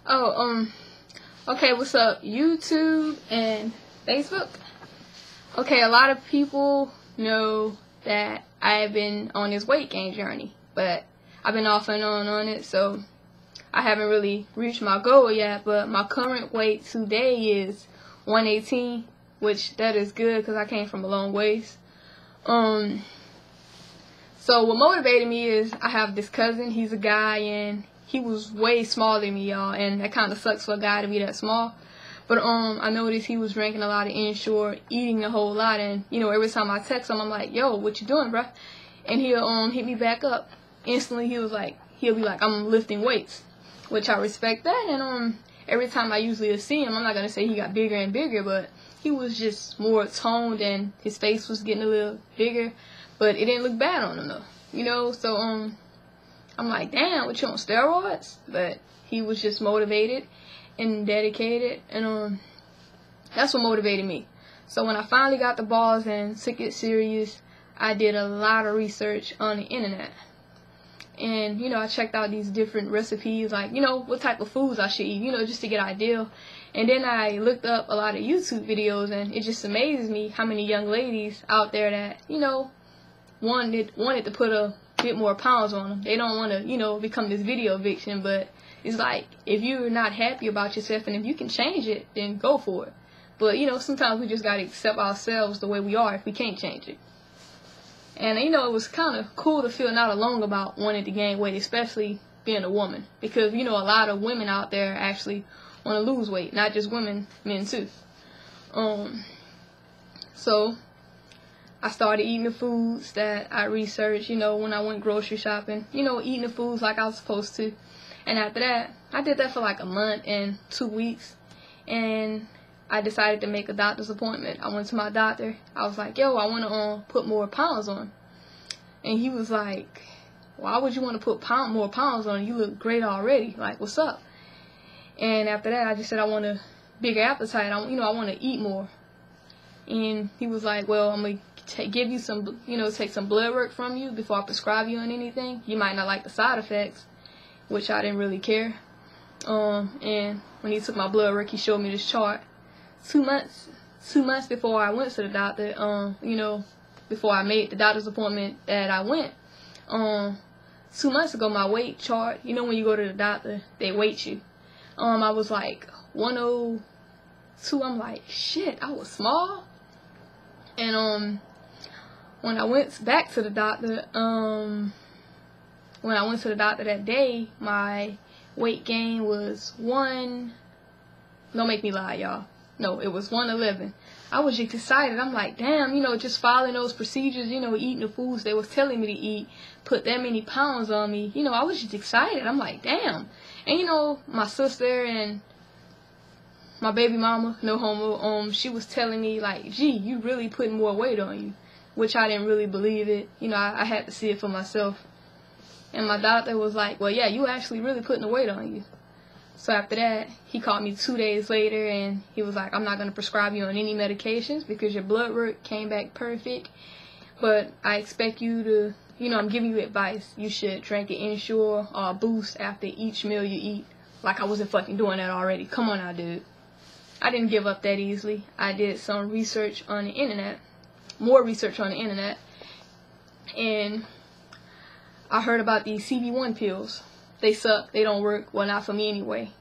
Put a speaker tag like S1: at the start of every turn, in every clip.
S1: Oh, okay, what's up, YouTube and Facebook? Okay, a lot of people know that I have been on this weight gain journey, but I've been off and on it, so I haven't really reached my goal yet, but my current weight today is 118, which that is good because I came from a long ways. So what motivated me is I have this cousin, he's a guy, and he was way smaller than me, y'all, and that kind of sucks for a guy to be that small. But I noticed he was drinking a lot of Ensure, eating a whole lot, and you know, every time I text him, I'm like, yo, what you doing, bruh? And he'll hit me back up. Instantly he'll be like, I'm lifting weights, which I respect that. And every time I usually see him, I'm not gonna say he got bigger and bigger, but he was just more toned and his face was getting a little bigger, but it didn't look bad on him though, you know. So I'm like, damn, what, you on steroids? But he was just motivated and dedicated, and that's what motivated me. So when I finally got the balls and took it serious, I did a lot of research on the internet. And, you know, I checked out these different recipes, like, you know, what type of foods I should eat, you know, just to get an idea. And then I looked up a lot of YouTube videos, and it just amazes me how many young ladies out there that, you know, wanted to put a bit more pounds on them. They don't want to, you know, become this video vixen, but it's like, if you're not happy about yourself and if you can change it, then go for it. But, you know, sometimes we just got to accept ourselves the way we are if we can't change it. And, you know, it was kind of cool to feel not alone about wanting to gain weight, especially being a woman. Because, you know, a lot of women out there actually want to lose weight. Not just women, men too. So I started eating the foods that I researched, you know, when I went grocery shopping. You know, eating the foods like I was supposed to. And after that, I did that for like a month and 2 weeks. And I decided to make a doctor's appointment. I went to my doctor. I was like, yo, I want to put more pounds on. And he was like, why would you want to put more pounds on? You look great already. Like, what's up? And after that, I just said I want a bigger appetite. I want to eat more. And he was like, well, I'm going to give you some, you know, take some blood work from you before I prescribe you on anything. You might not like the side effects, which I didn't really care. And when he took my blood work, he showed me this chart. 2 months before I went to the doctor, you know, before I made the doctor's appointment that I went, 2 months ago, my weight chart, you know, when you go to the doctor, they weight you. I was like 102. I'm like, shit, I was small. And when I went back to the doctor, when I went to the doctor that day, my weight gain was don't make me lie, y'all. No, it was 111. I was just excited. I'm like, damn, you know, just following those procedures, you know, eating the foods they was telling me to eat, put that many pounds on me. You know, I was just excited. I'm like, damn. And, you know, my sister and my baby mama, no homo, she was telling me, like, gee, you really putting more weight on you, which I didn't really believe it. You know, I had to see it for myself. And my doctor was like, well, yeah, you actually really putting the weight on you. So after that, he called me 2 days later, and he was like, I'm not going to prescribe you on any medications because your blood work came back perfect. But I expect you to, you know, I'm giving you advice. You should drink an Ensure or a Boost after each meal you eat. Like I wasn't fucking doing that already. Come on now, dude. I didn't give up that easily. I did some research on the internet. More research on the internet. And I heard about these CB1 pills. They suck. They don't work. Well, not for me anyway.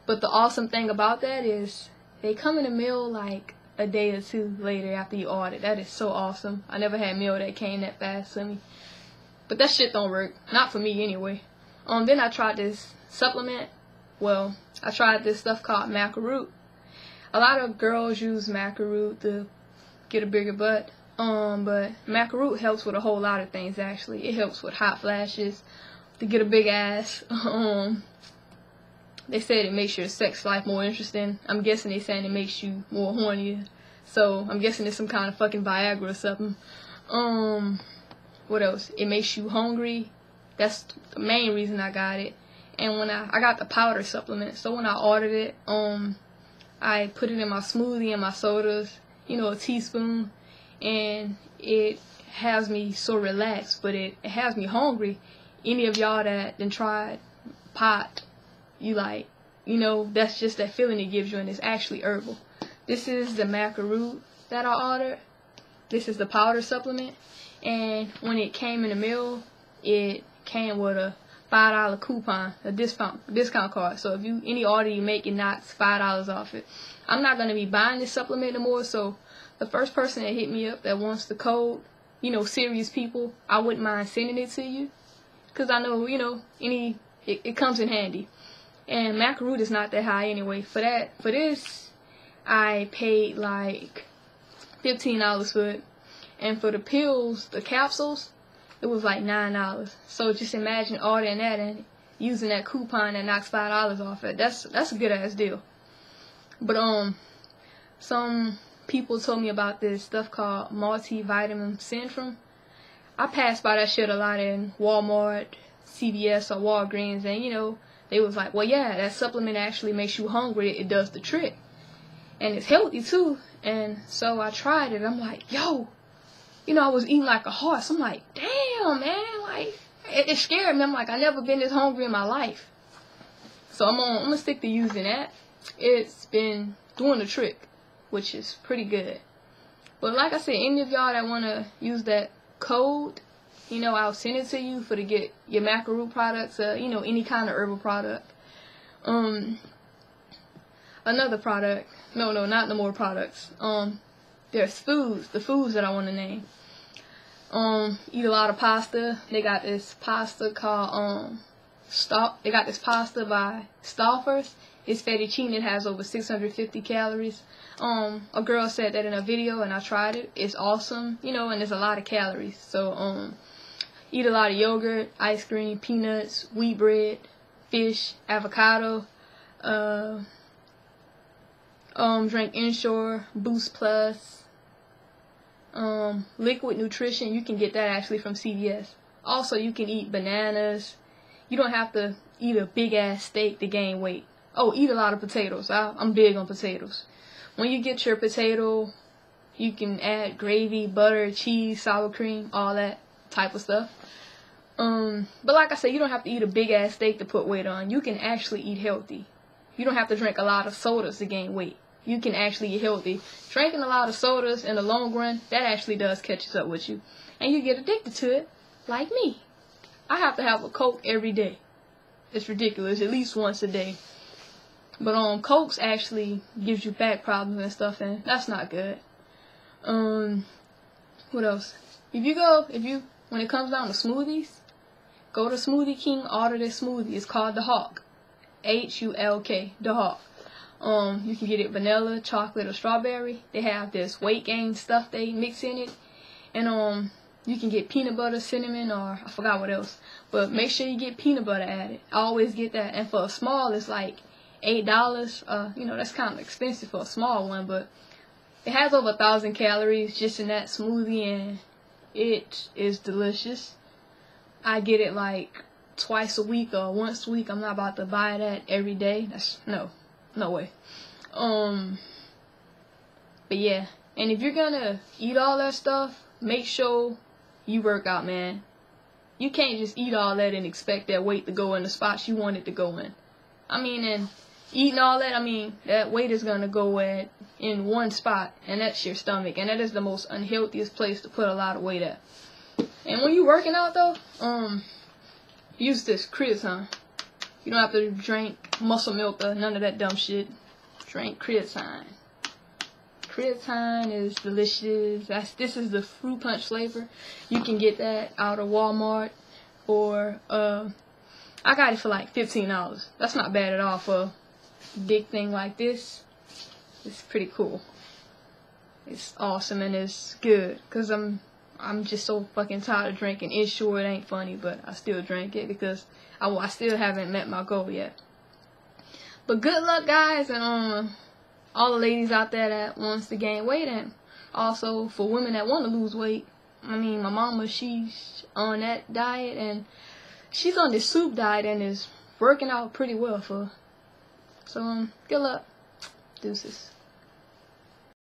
S1: But the awesome thing about that is they come in the mail like a day or two later after you order. That is so awesome. I never had mail that came that fast to me. But that shit don't work. Not for me anyway. Then I tried this supplement. Well, I tried this stuff called macaroot. A lot of girls use macaroot to get a bigger butt. But macaroot helps with a whole lot of things actually. It helps with hot flashes, to get a big ass. They said it makes your sex life more interesting. I'm guessing they saying it makes you more horny. So I'm guessing it's some kind of fucking Viagra or something. What else? It makes you hungry. That's the main reason I got it. And when I got the powder supplement, so when I ordered it, I put it in my smoothie and my sodas, you know, a teaspoon, and it has me so relaxed, but it has me hungry. Any of y'all that then tried pot, you like, you know, that's just that feeling it gives you, and it's actually herbal. This is the macaroon that I ordered. This is the powder supplement, and when it came in the mail, it came with a $5 coupon, a discount card. So if any order you make, it knocks $5 off it. I'm not gonna be buying this supplement anymore. So the first person that hit me up that wants the code, you know, serious people, I wouldn't mind sending it to you, cause I know, you know, it comes in handy. And macaroon is not that high anyway. For this, I paid like $15 for it, and for the pills, the capsules, it was like $9. So just imagine ordering that and using that coupon that knocks $5 off it. That's a good ass deal. But some people told me about this stuff called multivitamin syndrome. I passed by that shit a lot in Walmart, CVS, or Walgreens, and you know, they was like, well, yeah, that supplement actually makes you hungry. It does the trick, and it's healthy too. And so I tried it. I'm like, yo, you know, I was eating like a horse. I'm like, damn, man, like, it scared me. I'm like, I never been this hungry in my life. So I'm gonna stick to using that. It's been doing the trick, which is pretty good. But like I said, any of y'all that wanna use that code, you know, I'll send it to you to get your macaroon products, you know, any kind of herbal product. Another product, no, not no more products. There's the foods that I want to name. Eat a lot of pasta. They got this pasta called they got this pasta by Stouffer's. It's fettuccine. It has over 650 calories. A girl said that in a video, and I tried it. It's awesome, you know, and there's a lot of calories. So eat a lot of yogurt, ice cream, peanuts, wheat bread, fish, avocado. Drink Ensure, Boost Plus, liquid nutrition. You can get that actually from CVS. Also, you can eat bananas. You don't have to eat a big ass steak to gain weight. Oh, eat a lot of potatoes. I'm big on potatoes. When you get your potato, you can add gravy, butter, cheese, sour cream, all that type of stuff. But like I said, you don't have to eat a big ass steak to put weight on. You can actually eat healthy. You don't have to drink a lot of sodas to gain weight. You can actually eat healthy. Drinking a lot of sodas in the long run, that actually does catch up with you. And you get addicted to it, like me. I have to have a Coke every day. It's ridiculous, at least once a day. But Cokes actually gives you back problems and stuff, and that's not good. What else? When it comes down to smoothies, go to Smoothie King, order this smoothie. It's called the Hawk. H-U-L-K, the Hawk. You can get it vanilla, chocolate, or strawberry. They have this weight gain stuff they mix in it. And you can get peanut butter, cinnamon, or I forgot what else. But make sure you get peanut butter added. I always get that. And for a small, it's like $8. You know, that's kind of expensive for a small one, but it has over 1,000 calories just in that smoothie, and it is delicious. I get it like twice a week or once a week. I'm not about to buy that every day. That's no way. But yeah, and if you're gonna eat all that stuff, make sure you work out, man. You can't just eat all that and expect that weight to go in the spots you want it to go in. I mean, and eating all that, I mean, that weight is gonna go in one spot, and that's your stomach, and that is the most unhealthiest place to put a lot of weight at. And when you're working out though, use this creatine. You don't have to drink muscle milk or none of that dumb shit. Drink creatine. Creatine is delicious. This is the fruit punch flavor. You can get that out of Walmart, or I got it for like $15. That's not bad at all for a big thing like this. It's pretty cool. It's awesome and it's good, cause I'm just so fucking tired of drinking Ensure. It ain't funny, but I still drink it because I still haven't met my goal yet. But good luck, guys, and all the ladies out there that wants to gain weight, and also for women that want to lose weight. I mean, my mama, she's on that diet, and she's on this soup diet and is working out pretty well for her. So good luck. Deuces.